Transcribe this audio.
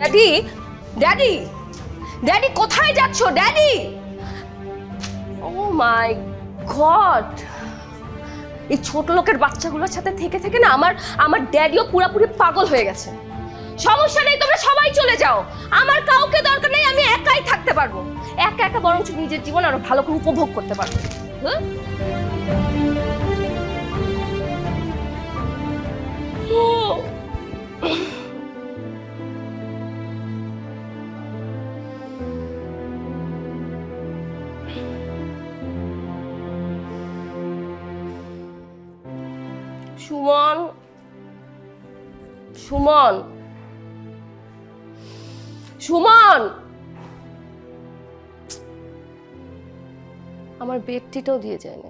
Daddy, daddy, daddy কোথায় যাচ্ছ daddy? ও মাই god, এই ছোট লোকের বাচ্চাগুলোর সাথে থেকে থেকে না আমার আমার ড্যাডিও পুরোপুরি পাগল হয়ে গেছে। সমস্যা নেই, তোমরা সবাই চলে যাও, আমার কাউকে দরকার নেই, আমি একাই থাকতে পারবো, একা একা বরঞ্চ নিজের জীবন আরো ভালো করে উপভোগ করতে পারবো। হ্যাঁ, সুমন, সুমন, সুমন, আমার বেডটিটাও দিয়ে যায় না।